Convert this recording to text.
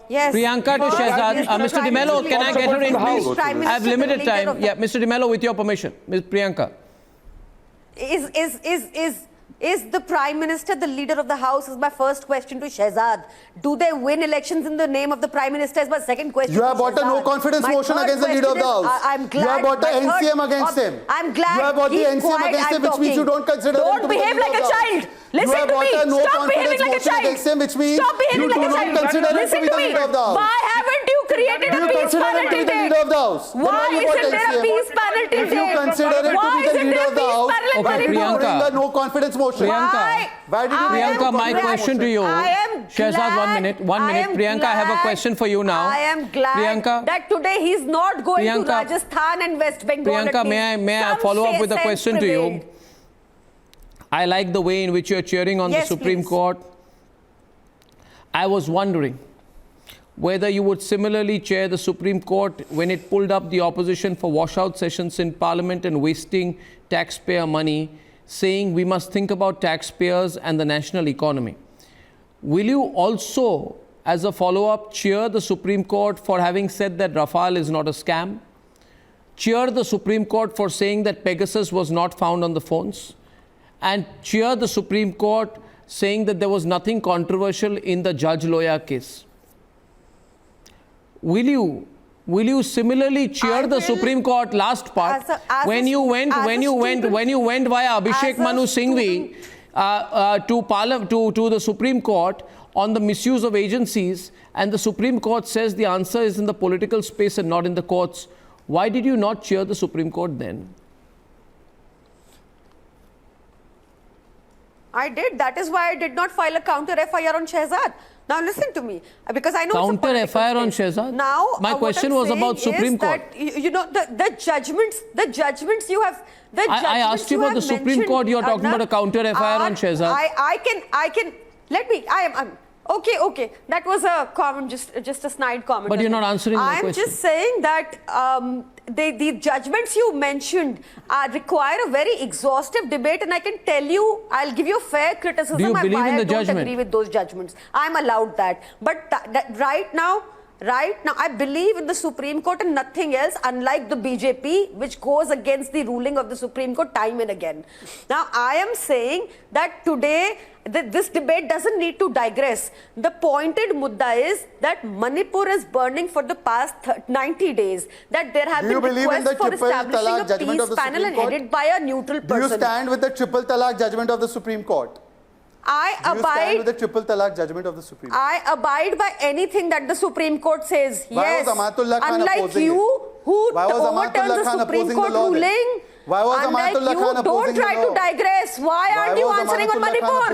Yes. Priyanka to Shehzad. Mr. De Mello, can I get her in, please? I have limited time. Yeah, Mr. De Mello, with your permission. Ms. Priyanka. Is the Prime Minister the leader of the House? Is my first question to Shehzad. Do they win elections in the name of the Prime Minister? Is my second question. You have brought a no confidence motion against the leader of the House. I'm glad. You have brought the NCM against him. I'm glad. You have brought the NCM against him, which means you don't consider him to be the leader of the House. Don't behave like a child. Listen to me. Stop behaving like a child. Which means Stop behaving like a child. Listen to me. Why haven't you created a peace panel till date? Why isn't there a peace panel till date? If you consider it to be the leader of the House, why did you bring the no confidence motion? Priyanka, my question to you. Shehzad, 1 minute. 1 minute. Priyanka, I have a question for you now. I am glad that today he's not going to Rajasthan and West Bengal. Priyanka, may I follow up with a question to you? I like the way in which you're cheering on the Supreme Court. I was wondering whether you would similarly chair the Supreme Court when it pulled up the opposition for washout sessions in Parliament and wasting taxpayer money, saying we must think about taxpayers and the national economy. Will you also, as a follow-up, cheer the Supreme Court for having said that Rafale is not a scam? Cheer the Supreme Court for saying that Pegasus was not found on the phones? And cheer the Supreme Court saying that there was nothing controversial in the Judge Loya case? Will you similarly cheer the Supreme Court last part when you went via Abhishek Manu Singhvi to the Supreme Court on the misuse of agencies, and the Supreme Court says the answer is in the political space and not in the courts? Why did you not cheer the Supreme Court then? I did. That is why I did not file a counter FIR on Shehzad. Now listen to me, because I know counter FIR on Shehzad. Now my question was about Supreme Court. You know the judgments you have. I asked you about the Supreme Court. You are talking about a counter FIR on Shehzad. I can. Let me. I'm. Okay. That was a comment, just a snide comment. But you're not answering my question. I'm just saying that the judgments you mentioned require a very exhaustive debate, and I can tell you, I'll give you a fair criticism. Do you believe in the judgment? I don't agree with those judgments. I'm allowed that. But right now, I believe in the Supreme Court and nothing else, unlike the BJP, which goes against the ruling of the Supreme Court time and again. Now, I am saying that today, this debate doesn't need to digress. The pointed mudda is that Manipur is burning for the past 90 days, that there have been requests for establishing a peace panel and headed by a neutral person. Do you stand with the triple talaq judgment of the Supreme Court? I abide with the triple talaq judgment of the Supreme Court. I abide by anything that the Supreme Court says. Yes. Unlike you, who overturns the Supreme Court ruling. Unlike you, don't try to digress. Why aren't you answering on Manipur?